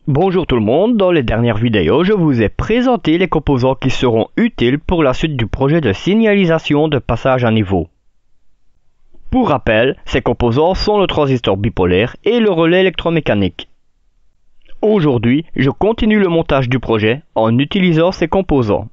Bonjour tout le monde, dans les dernières vidéos, je vous ai présenté les composants qui seront utiles pour la suite du projet de signalisation de passage à niveau. Pour rappel, ces composants sont le transistor bipolaire et le relais électromécanique. Aujourd'hui, je continue le montage du projet en utilisant ces composants.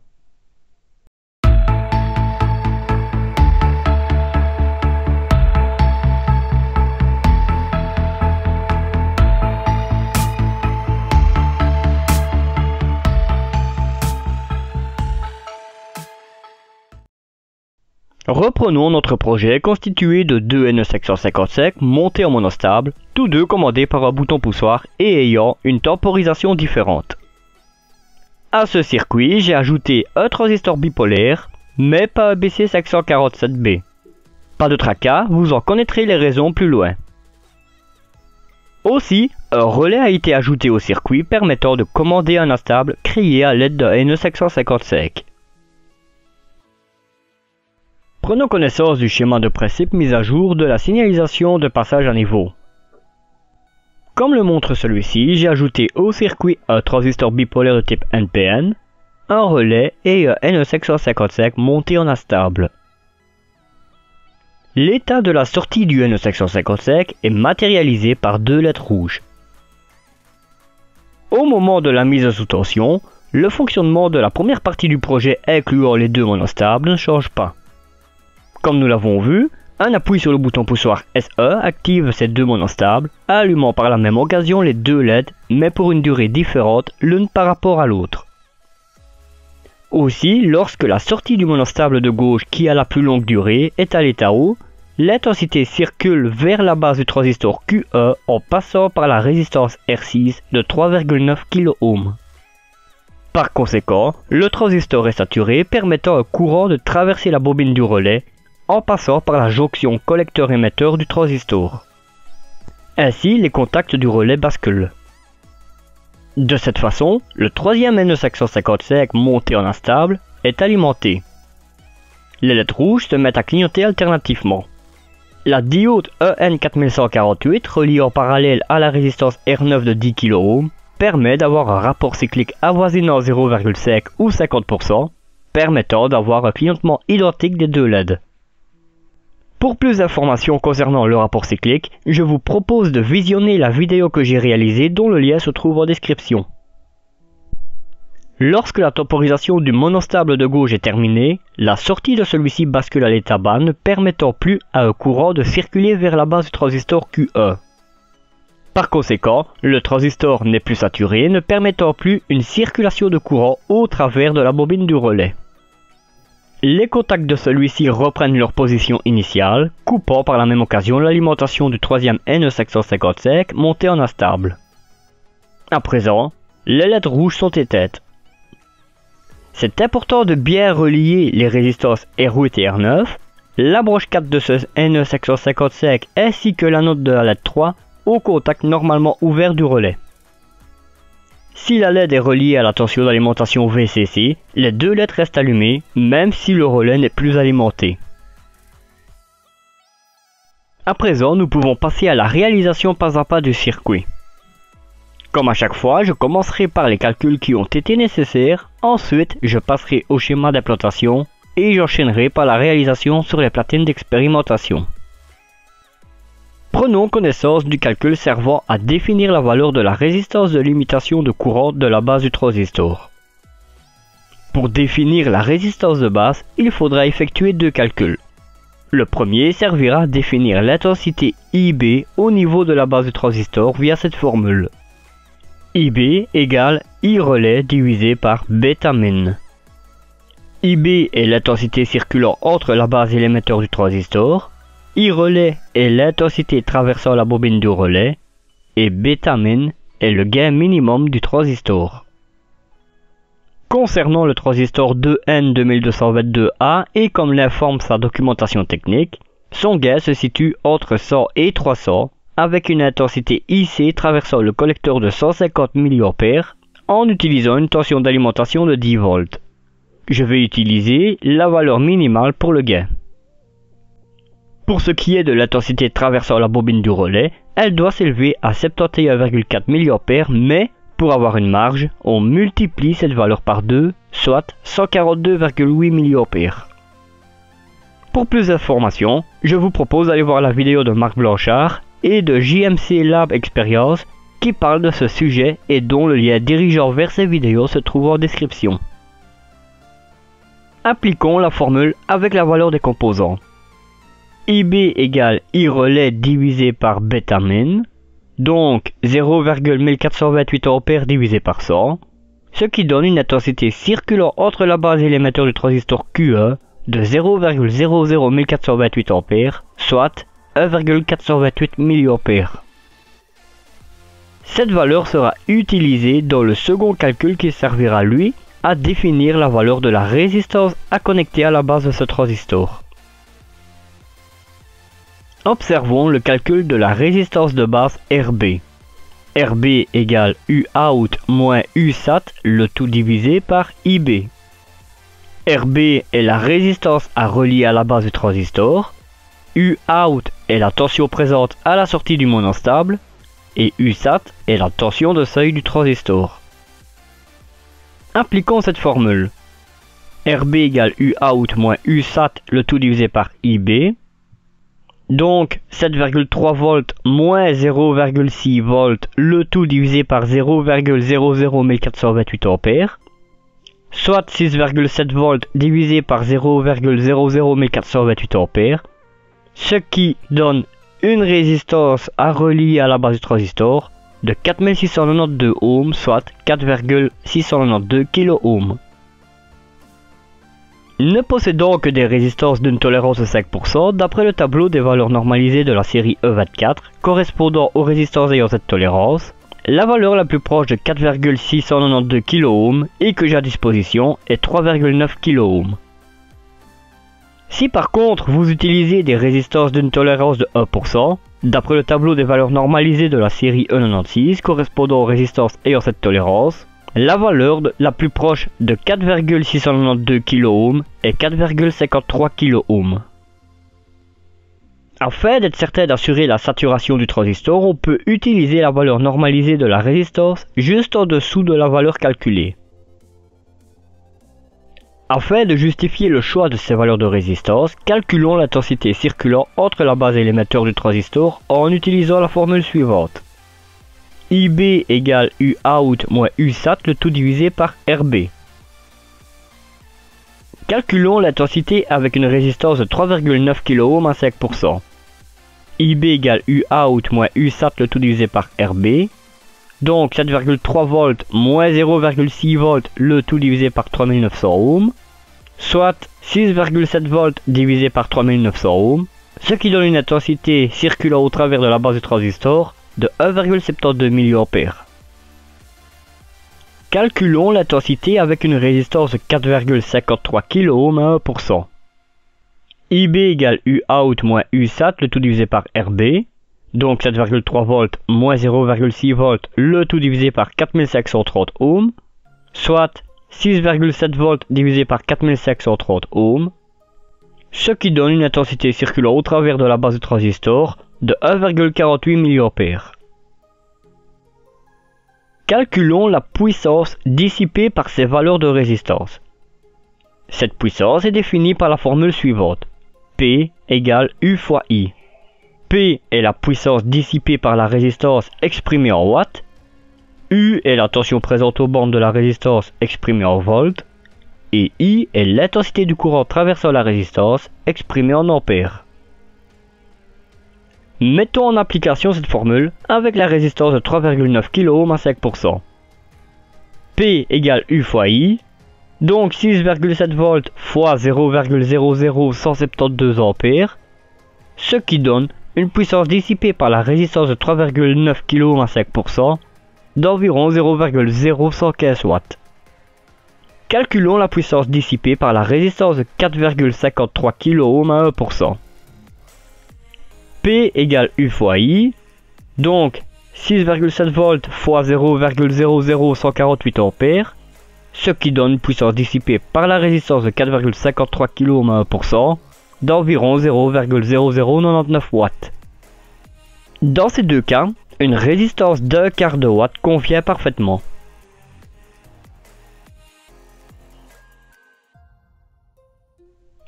Reprenons notre projet constitué de deux NE section 55 montés en monostable, tous deux commandés par un bouton poussoir et ayant une temporisation différente. À ce circuit, j'ai ajouté un transistor bipolaire, mais pas un BC547B. Pas de tracas, vous en connaîtrez les raisons plus loin. Aussi, un relais a été ajouté au circuit permettant de commander un instable créé à l'aide d'un NE section 55. Prenons connaissance du schéma de principe mis à jour de la signalisation de passage à niveau. Comme le montre celui-ci, j'ai ajouté au circuit un transistor bipolaire de type NPN, un relais et un NE section 55 monté en instable. L'état de la sortie du NE section 55 est matérialisé par deux lettres rouges. Au moment de la mise sous tension, le fonctionnement de la première partie du projet incluant les deux monostables ne change pas. Comme nous l'avons vu, un appui sur le bouton poussoir SE active ces deux monostables, allumant par la même occasion les deux LED, mais pour une durée différente l'une par rapport à l'autre. Aussi, lorsque la sortie du monostable de gauche qui a la plus longue durée est à l'état haut, l'intensité circule vers la base du transistor QE en passant par la résistance R6 de 3,9 kΩ. Par conséquent, le transistor est saturé permettant un courant de traverser la bobine du relais en passant par la jonction collecteur-émetteur du transistor. Ainsi, les contacts du relais basculent. De cette façon, le troisième NE section 55 monté en instable est alimenté. Les LED rouges se mettent à clignoter alternativement. La diode EN4148 reliée en parallèle à la résistance R9 de 10 kΩ permet d'avoir un rapport cyclique avoisinant 0,5 ou 50%, permettant d'avoir un clignotement identique des deux LED. Pour plus d'informations concernant le rapport cyclique, je vous propose de visionner la vidéo que j'ai réalisée dont le lien se trouve en description. Lorsque la temporisation du monostable de gauche est terminée, la sortie de celui-ci bascule à l'état bas ne permettant plus à un courant de circuler vers la base du transistor QE. Par conséquent, le transistor n'est plus saturé, ne permettant plus une circulation de courant au travers de la bobine du relais. Les contacts de celui-ci reprennent leur position initiale, coupant par la même occasion l'alimentation du troisième NE section 55 monté en instable. À présent, les LED rouges sont éteintes. C'est important de bien relier les résistances R8 et R9, la broche 4 de ce NE section 55 ainsi que la note de la LED 3 au contact normalement ouvert du relais. Si la LED est reliée à la tension d'alimentation VCC, les deux LED restent allumées, même si le relais n'est plus alimenté. À présent, nous pouvons passer à la réalisation pas à pas du circuit. Comme à chaque fois, je commencerai par les calculs qui ont été nécessaires, ensuite je passerai au schéma d'implantation et j'enchaînerai par la réalisation sur les platines d'expérimentation. Prenons connaissance du calcul servant à définir la valeur de la résistance de limitation de courant de la base du transistor. Pour définir la résistance de base, il faudra effectuer deux calculs. Le premier servira à définir l'intensité IB au niveau de la base du transistor via cette formule. IB égale I relais divisé par bêta min. IB est l'intensité circulant entre la base et l'émetteur du transistor. I relais est l'intensité traversant la bobine du relais et bêta min est le gain minimum du transistor. Concernant le transistor 2N2222A et comme l'informe sa documentation technique, son gain se situe entre 100 et 300 avec une intensité IC traversant le collecteur de 150 mA en utilisant une tension d'alimentation de 10 volts. Je vais utiliser la valeur minimale pour le gain. Pour ce qui est de l'intensité traversant la bobine du relais, elle doit s'élever à 71,4 mA mais Pour avoir une marge, on multiplie cette valeur par 2, soit 142,8 mA. Pour plus d'informations, je vous propose d'aller voir la vidéo de Marc Blanchard et de JMC Lab Experience qui parle de ce sujet et dont le lien dirigeant vers ces vidéos se trouve en description. Appliquons la formule avec la valeur des composants. IB égale I relais divisé par bêta min, donc 0,1428 A divisé par 100, ce qui donne une intensité circulant entre la base et l'émetteur du transistor QE de 0,00428 A, soit 1,428 mA. Cette valeur sera utilisée dans le second calcul qui servira lui à définir la valeur de la résistance à connecter à la base de ce transistor. Observons le calcul de la résistance de base RB. RB égale UOut moins USAT, le tout divisé par IB. RB est la résistance à relier à la base du transistor, UOut est la tension présente à la sortie du monostable, et USAT est la tension de seuil du transistor. Appliquons cette formule. RB égale UOut moins USAT, le tout divisé par IB. Donc 7,3 volts moins 0,6 volts, le tout divisé par 0,00428 A, soit 6,7 volts divisé par 0,00428 A, ce qui donne une résistance à relier à la base du transistor de 4692 ohms, soit 4,692 kΩ. Ne possédant que des résistances d'une tolérance de 5%, d'après le tableau des valeurs normalisées de la série E24, correspondant aux résistances ayant cette tolérance, la valeur la plus proche de 4,692 kΩ et que j'ai à disposition est 3,9 kΩ. Si par contre vous utilisez des résistances d'une tolérance de 1%, d'après le tableau des valeurs normalisées de la série E96 correspondant aux résistances ayant cette tolérance, la valeur la plus proche de 4,692 kΩ est 4,53 kΩ. Afin d'être certain d'assurer la saturation du transistor, on peut utiliser la valeur normalisée de la résistance juste en dessous de la valeur calculée. Afin de justifier le choix de ces valeurs de résistance, calculons l'intensité circulant entre la base et l'émetteur du transistor en utilisant la formule suivante. IB égale UOut moins USAT, le tout divisé par RB. Calculons l'intensité avec une résistance de 3,9 kΩ à 5%. IB égale UOut moins USAT, le tout divisé par RB. Donc 7,3 volts moins 0,6 volts, le tout divisé par 3900 ohms. Soit 6,7 volts divisé par 3900 ohms, ce qui donne une intensité circulant au travers de la base du transistor de 1,72 mA. Calculons l'intensité avec une résistance de 4,53 kΩ à 1%. IB égale UOut moins USAT, le tout divisé par RB. Donc 7,3 volts moins 0,6 volts, le tout divisé par 4530 ohms. Soit 6,7 volts divisé par 4530 ohms. Ce qui donne une intensité circulant au travers de la base du transistor de 1,48 mA. Calculons la puissance dissipée par ces valeurs de résistance. Cette puissance est définie par la formule suivante. P égale U fois I. P est la puissance dissipée par la résistance exprimée en watts. U est la tension présente aux bandes de la résistance exprimée en volts. Et I est l'intensité du courant traversant la résistance exprimée en ampères. Mettons en application cette formule avec la résistance de 3,9 kΩ à 5%. P égale U fois I, donc 6,7 volts fois 0,00172 A, ce qui donne une puissance dissipée par la résistance de 3,9 kΩ à 5% d'environ 0,0115 watts. Calculons la puissance dissipée par la résistance de 4,53 kΩ à 1%. P égale U fois I, donc 6,7 volts fois 0,00148 A, ce qui donne une puissance dissipée par la résistance de 4,53 kΩ à 1% d'environ 0,0099 watts. Dans ces deux cas, Une résistance d'un quart de watt convient parfaitement.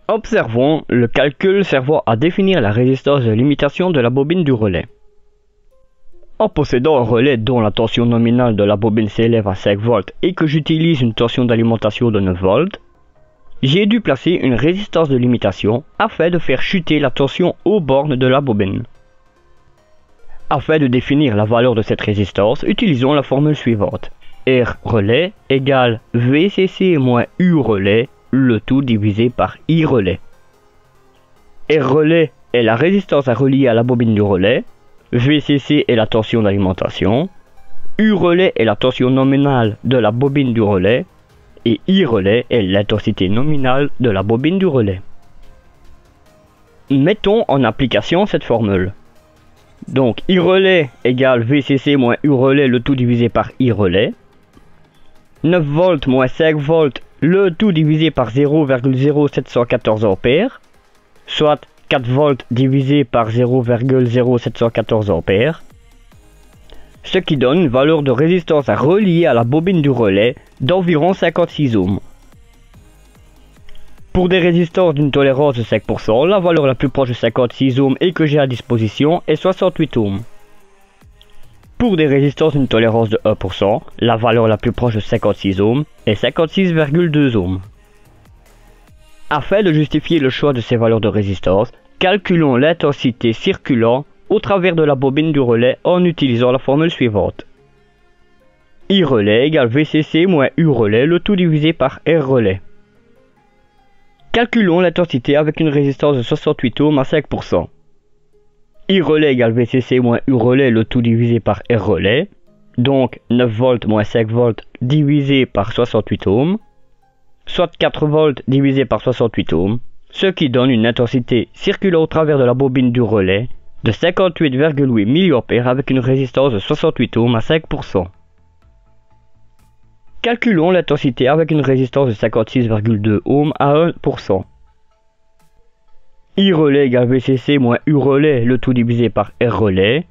Observons le calcul servant à définir la résistance de limitation de la bobine du relais. En possédant un relais dont la tension nominale de la bobine s'élève à 5 volts et que j'utilise une tension d'alimentation de 9 volts, j'ai dû placer une résistance de limitation afin de faire chuter la tension aux bornes de la bobine. Afin de définir la valeur de cette résistance, utilisons la formule suivante. R relais égale VCC moins U relais, le tout divisé par I relais. R relais est la résistance à relier à la bobine du relais, VCC est la tension d'alimentation, U relais est la tension nominale de la bobine du relais, et I relais est l'intensité nominale de la bobine du relais. Mettons en application cette formule. Donc I relais égale VCC moins U relais, le tout divisé par I relais. 9 volts moins 5 volts, le tout divisé par 0,0714 ampères, soit 4 volts divisé par 0,0714 ampères, ce qui donne une valeur de résistance à relier à la bobine du relais d'environ 56 ohms. Pour des résistances d'une tolérance de 5%, la valeur la plus proche de 56 ohms et que j'ai à disposition est 68 ohms. Pour des résistances d'une tolérance de 1%, la valeur la plus proche de 56 ohms est 56,2 ohms. Afin de justifier le choix de ces valeurs de résistance, calculons l'intensité circulant au travers de la bobine du relais en utilisant la formule suivante. I relais égale VCC moins U relais, le tout divisé par R relais. Calculons l'intensité avec une résistance de 68 ohms à 5%. I relais égale VCC moins U relais, le tout divisé par R relais, donc 9 volts moins 5 volts divisé par 68 ohms, soit 4 volts divisé par 68 ohms, ce qui donne une intensité circulant au travers de la bobine du relais de 58,8 mA avec une résistance de 68 ohms à 5%. Calculons l'intensité avec une résistance de 56,2 ohms à 1%. I relais égale VCC moins U relais, le tout divisé par R relais,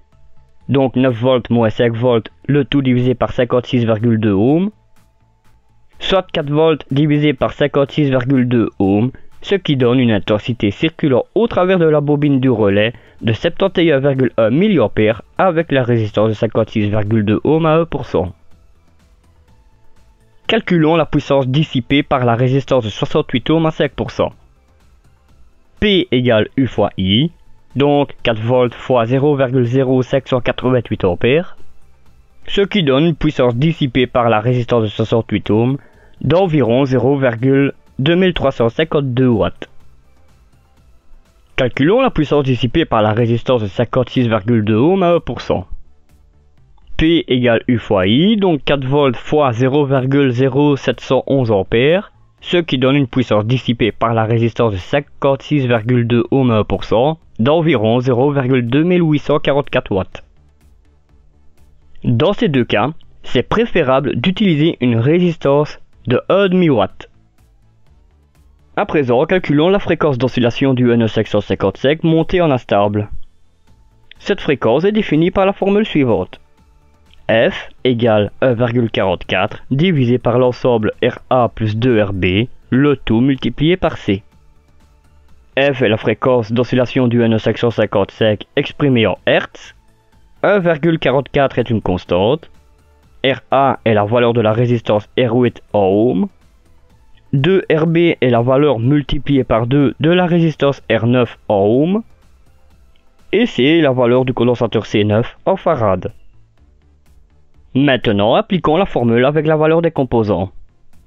donc 9 volts moins 5 volts, le tout divisé par 56,2 ohms, soit 4 volts divisé par 56,2 ohms, ce qui donne une intensité circulant au travers de la bobine du relais de 71,1 mA avec la résistance de 56,2 ohms à 1%. Calculons la puissance dissipée par la résistance de 68 ohms à 5%. P égale U fois I, donc 4 volts fois 0,0588 ampères, ce qui donne une puissance dissipée par la résistance de 68 ohms d'environ 0,2352 watts. Calculons la puissance dissipée par la résistance de 56,2 ohms à 1%. P égale U fois I, donc 4 volts fois 0,0711 ampères, ce qui donne une puissance dissipée par la résistance de 56,2 ohms à 1% d'environ 0,2844 watts. Dans ces deux cas, c'est préférable d'utiliser une résistance de 1,5 watt. À présent, calculons la fréquence d'oscillation du NE555 montée en instable. Cette fréquence est définie par la formule suivante. F égale 1,44 divisé par l'ensemble RA plus 2RB, le tout multiplié par C. F est la fréquence d'oscillation du NE555 exprimée en Hz. 1,44 est une constante. RA est la valeur de la résistance R8 en ohms. 2RB est la valeur multipliée par 2 de la résistance R9 en ohms. Et C est la valeur du condensateur C9 en farad. Maintenant, appliquons la formule avec la valeur des composants.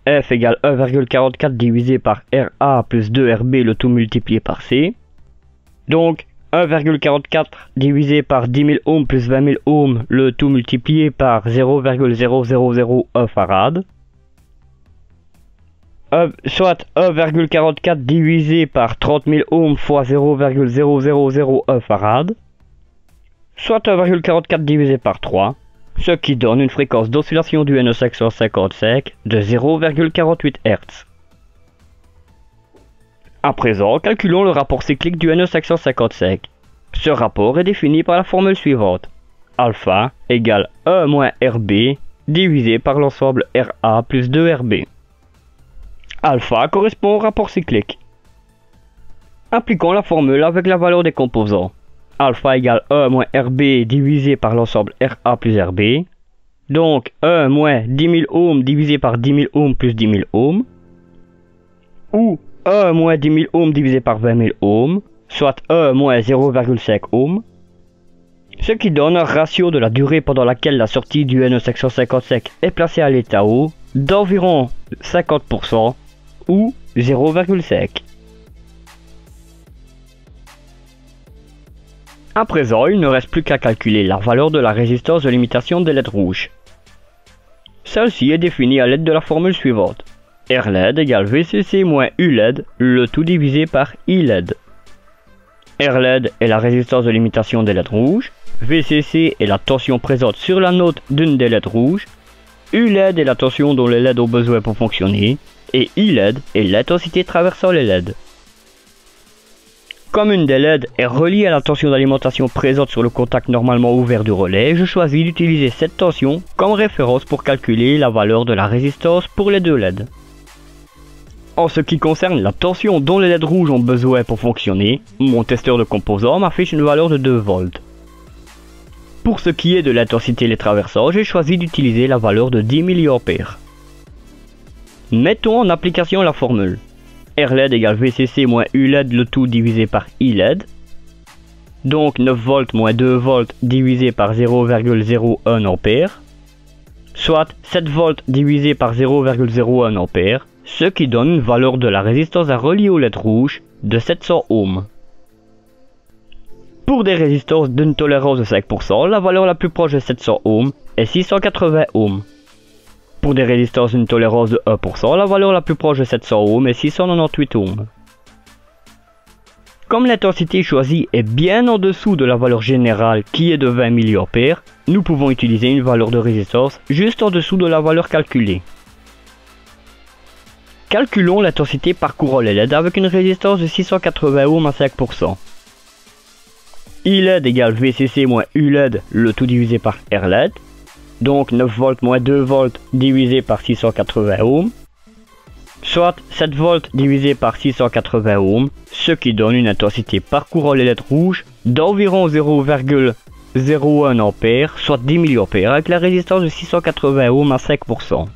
F égale 1,44 divisé par RA plus 2RB, le tout multiplié par C. Donc 1,44 divisé par 10 000 ohms plus 20 000 ohms, le tout multiplié par 0,0001 farad. Soit 1,44 divisé par 30 000 ohms fois 0,0001 farad. Soit 1,44 divisé par 3. Ce qui donne une fréquence d'oscillation du NE555 de 0,48 Hz. À présent, calculons le rapport cyclique du NE555. Ce rapport est défini par la formule suivante. alpha égale E moins RB divisé par l'ensemble RA plus 2RB. Alpha correspond au rapport cyclique. Appliquons la formule avec la valeur des composants. Alpha égale E moins RB divisé par l'ensemble RA plus RB. Donc E moins 10 000 ohms divisé par 10 000 ohms plus 10 000 ohms. Ou E moins 10 000 ohms divisé par 20 000 ohms, soit E moins 0,5 ohms. Ce qui donne un ratio de la durée pendant laquelle la sortie du NE section 55 est placée à l'état haut d'environ 50% ou 0,5. À présent, il ne reste plus qu'à calculer la valeur de la résistance de limitation des LED rouges. Celle-ci est définie à l'aide de la formule suivante. RLED égale VCC moins ULED, le tout divisé par ILED. RLED est la résistance de limitation des LED rouges, VCC est la tension présente sur l'anode d'une des LED rouges, ULED est la tension dont les LED ont besoin pour fonctionner, et ILED est l'intensité traversant les LED. Comme une des LED est reliée à la tension d'alimentation présente sur le contact normalement ouvert du relais, je choisis d'utiliser cette tension comme référence pour calculer la valeur de la résistance pour les deux LED. En ce qui concerne la tension dont les LED rouges ont besoin pour fonctionner, mon testeur de composants m'affiche une valeur de 2 volts. Pour ce qui est de l'intensité les traversants, j'ai choisi d'utiliser la valeur de 10 mA. Mettons en application la formule. RLED égale VCC moins ULED le tout divisé par ILED. Donc 9 volts moins 2 volts divisé par 0,01 ampère. Soit 7 volts divisé par 0,01 ampère. Ce qui donne une valeur de la résistance à relier aux LED rouges de 700 ohms. Pour des résistances d'une tolérance de 5%, la valeur la plus proche de 700 ohms est 680 ohms. Pour des résistances d'une tolérance de 1%, la valeur la plus proche de 700 ohms est 698 ohms. Comme l'intensité choisie est bien en dessous de la valeur générale qui est de 20 mA, nous pouvons utiliser une valeur de résistance juste en dessous de la valeur calculée. Calculons l'intensité parcourant les LED avec une résistance de 680 ohms à 5%. ILED égale VCC moins ULED, le tout divisé par RLED. Donc 9 volts moins 2 volts divisé par 680 ohms. Soit 7 volts divisé par 680 ohms, ce qui donne une intensité parcourant les LED rouges d'environ 0,01 ampère, soit 10 mA avec la résistance de 680 ohms à 5%.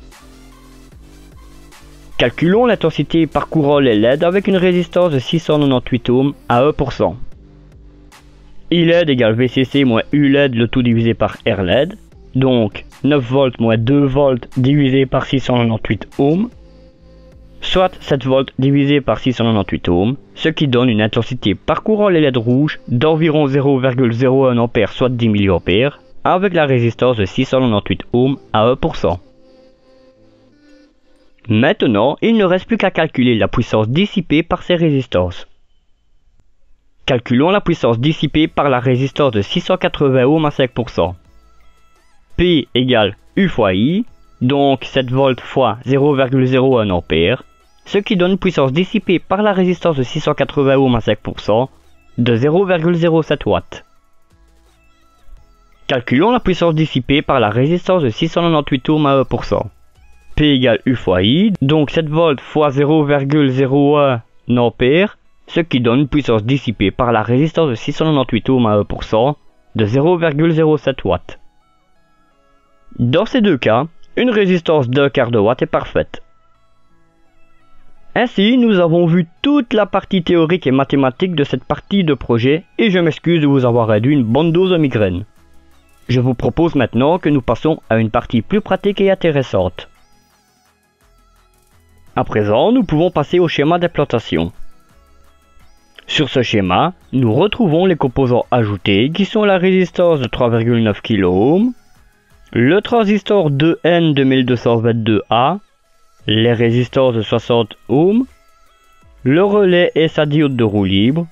Calculons l'intensité parcourant les LED avec une résistance de 698 ohms à 1%. ILED égale VCC moins ULED le tout divisé par RLED. Donc 9 volts moins 2 volts divisé par 698 ohms. Soit 7 volts divisé par 698 ohms, ce qui donne une intensité parcourant les LED rouges d'environ 0,01 ampère, soit 10 mA, avec la résistance de 698 ohms à 1%. Maintenant, il ne reste plus qu'à calculer la puissance dissipée par ces résistances. Calculons la puissance dissipée par la résistance de 680 ohms à 5%. P égale U fois I, donc 7 volts fois 0,01 ampère, ce qui donne une puissance dissipée par la résistance de 680 ohms à 5% de 0,07 watts. Calculons la puissance dissipée par la résistance de 698 ohms à 1%. P égale U fois I, donc 7 volts fois 0,01 ampère, ce qui donne une puissance dissipée par la résistance de 698 ohms à 1% de 0,07 watts. Dans ces deux cas, une résistance d'un quart de watt est parfaite. Ainsi, nous avons vu toute la partie théorique et mathématique de cette partie de projet et je m'excuse de vous avoir réduit une bonne dose de migraine. Je vous propose maintenant que nous passons à une partie plus pratique et intéressante. À présent, nous pouvons passer au schéma d'implantation. Sur ce schéma, nous retrouvons les composants ajoutés qui sont la résistance de 3,9 kΩ, le transistor 2N2222A, les résistances de 60 ohms, le relais et sa diode de roue libre,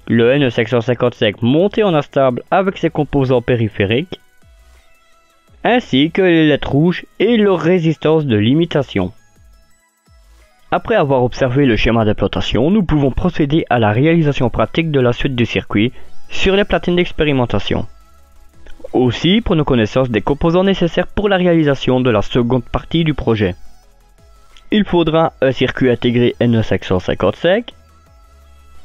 le NE755 monté en instable avec ses composants périphériques, ainsi que les LED rouges et leur résistance de limitation. Après avoir observé le schéma d'implantation, nous pouvons procéder à la réalisation pratique de la suite du circuit sur les platines d'expérimentation. Aussi, prenons connaissance des composants nécessaires pour la réalisation de la seconde partie du projet. Il faudra un circuit intégré NE555,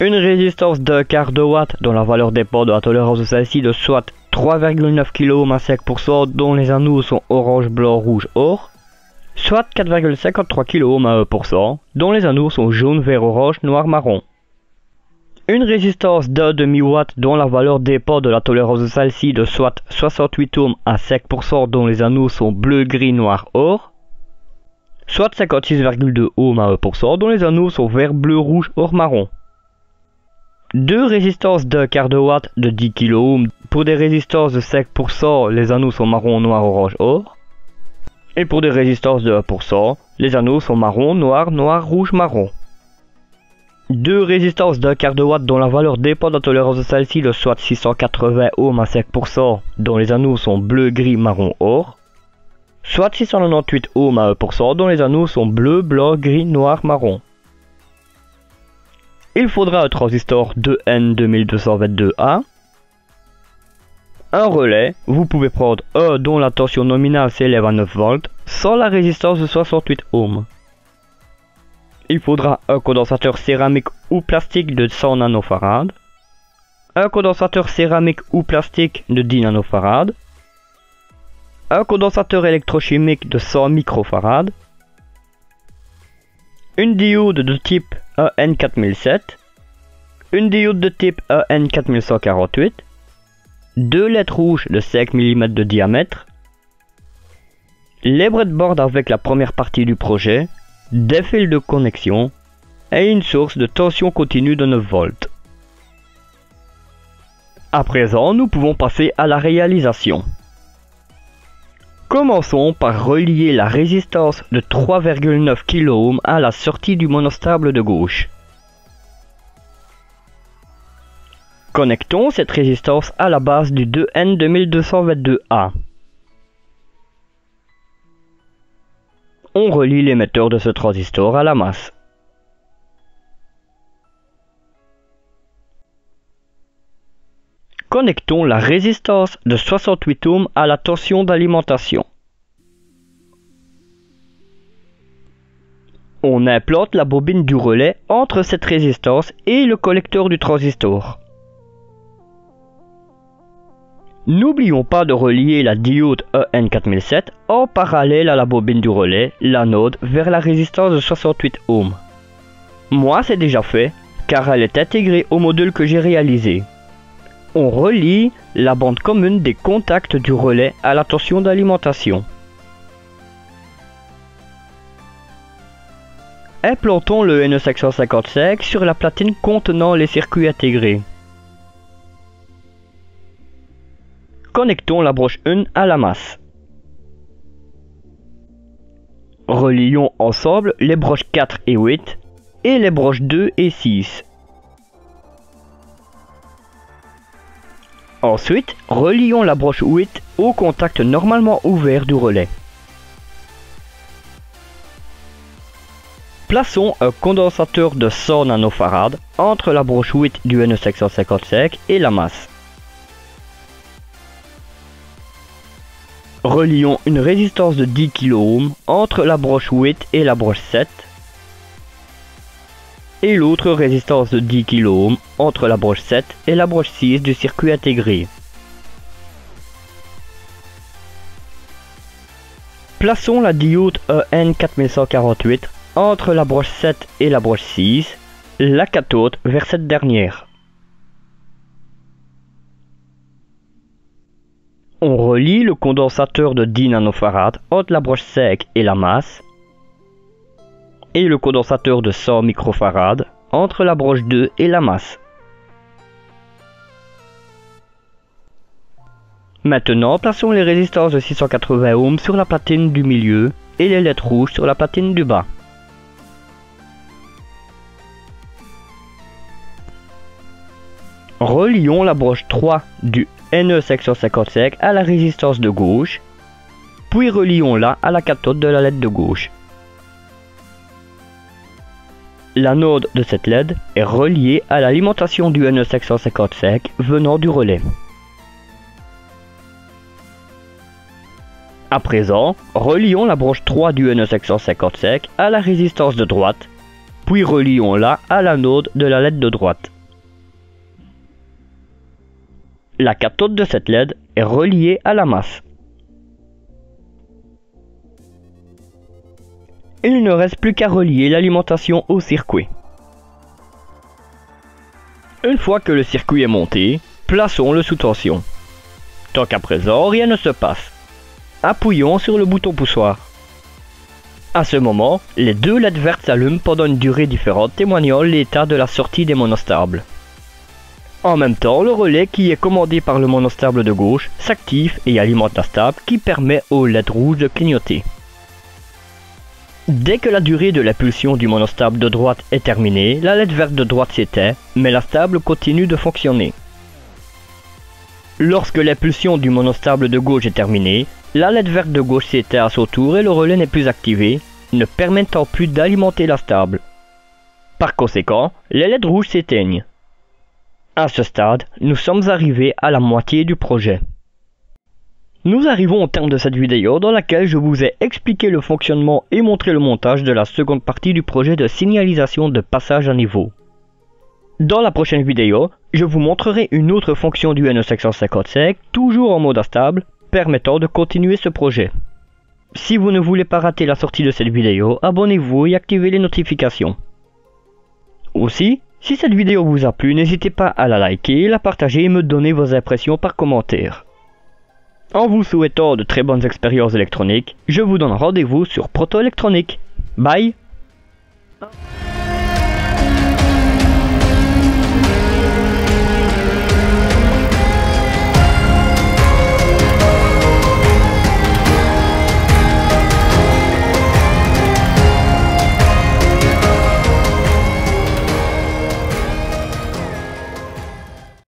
une résistance d'un quart de watt dont la valeur dépend de la tolérance de celle-ci de soit 3,9 kΩ à 5% dont les anneaux sont orange, blanc, rouge, or, soit 4,53 kΩ à 1% dont les anneaux sont jaune, vert, orange, noir, marron. Une résistance d'un demi-watt dont la valeur dépend de la tolérance de celle-ci de soit 68 ohms à 5% dont les anneaux sont bleu, gris, noir, or, soit 56,2 ohms à 1% dont les anneaux sont vert, bleu, rouge, or, marron. Deux résistances d'un quart de watt de 10 kΩ pour des résistances de 5%, les anneaux sont marron, noir, orange, or. Et pour des résistances de 1%, les anneaux sont marron, noir, noir, rouge, marron. Deux résistances d'un quart de watt dont la valeur dépend de la tolérance de celle-ci de soit 680 ohms à 5%, dont les anneaux sont bleu, gris, marron, or. Soit 698 ohms à 1%, dont les anneaux sont bleu, blanc, gris, noir, marron. Il faudra un transistor 2N2222A, un relais, vous pouvez prendre un dont la tension nominale s'élève à 9 volts, sans la résistance de 68 ohms. Il faudra un condensateur céramique ou plastique de 100 nanofarad, un condensateur céramique ou plastique de 10 nanofarad, un condensateur électrochimique de 100 microfarad, une diode de type EN4007, une diode de type EN4148, deux LED rouges de 5 mm de diamètre, les breadboards avec la première partie du projet, des fils de connexion et une source de tension continue de 9 volts. À présent, nous pouvons passer à la réalisation. Commençons par relier la résistance de 3,9 kΩ à la sortie du monostable de gauche. Connectons cette résistance à la base du 2N2222A. On relie l'émetteur de ce transistor à la masse. Connectons la résistance de 68 ohms à la tension d'alimentation. On implante la bobine du relais entre cette résistance et le collecteur du transistor. N'oublions pas de relier la diode EN4007 en parallèle à la bobine du relais, l'anode, vers la résistance de 68 ohms. Moi, c'est déjà fait, car elle est intégrée au module que j'ai réalisé. On relie la bande commune des contacts du relais à la tension d'alimentation. Implantons le NE555 sur la platine contenant les circuits intégrés. Connectons la broche 1 à la masse. Relions ensemble les broches 4 et 8 et les broches 2 et 6. Ensuite, relions la broche 8 au contact normalement ouvert du relais. Plaçons un condensateur de 100 nanofarad entre la broche 8 du NE555 et la masse. Relions une résistance de 10 kΩ entre la broche 8 et la broche 7 et l'autre résistance de 10 kΩ entre la broche 7 et la broche 6 du circuit intégré. Plaçons la diode EN4148 entre la broche 7 et la broche 6, la cathode vers cette dernière. On relie le condensateur de 10 nanofarad entre la broche 5 et la masse et le condensateur de 100 microfarad entre la broche 2 et la masse. Maintenant, plaçons les résistances de 680 ohms sur la platine du milieu et les LED rouges sur la platine du bas. Relions la broche 3 du NE555 à la résistance de gauche, puis relions-la à la cathode de la LED de gauche. L'anode de cette LED est reliée à l'alimentation du NE555 venant du relais. À présent, relions la branche 3 du NE555 à la résistance de droite, puis relions-la à l'anode de la LED de droite. La cathode de cette LED est reliée à la masse. Il ne reste plus qu'à relier l'alimentation au circuit. Une fois que le circuit est monté, plaçons-le sous tension. Tant qu'à présent, rien ne se passe. Appuyons sur le bouton poussoir. À ce moment, les deux LED vertes s'allument pendant une durée différente, témoignant l'état de la sortie des monostables. En même temps, le relais qui est commandé par le monostable de gauche s'active et alimente la stable qui permet aux LED rouges de clignoter. Dès que la durée de l'impulsion du monostable de droite est terminée, la LED verte de droite s'éteint, mais la stable continue de fonctionner. Lorsque l'impulsion du monostable de gauche est terminée, la LED verte de gauche s'éteint à son tour et le relais n'est plus activé, ne permettant plus d'alimenter la stable. Par conséquent, les LED rouges s'éteignent. À ce stade, nous sommes arrivés à la moitié du projet. Nous arrivons au terme de cette vidéo dans laquelle je vous ai expliqué le fonctionnement et montré le montage de la seconde partie du projet de signalisation de passage à niveau. Dans la prochaine vidéo, je vous montrerai une autre fonction du NE555, toujours en mode instable, permettant de continuer ce projet. Si vous ne voulez pas rater la sortie de cette vidéo, abonnez-vous et activez les notifications. Aussi, si cette vidéo vous a plu, n'hésitez pas à la liker, la partager et me donner vos impressions par commentaire. En vous souhaitant de très bonnes expériences électroniques, je vous donne rendez-vous sur Proto Électronique. Bye!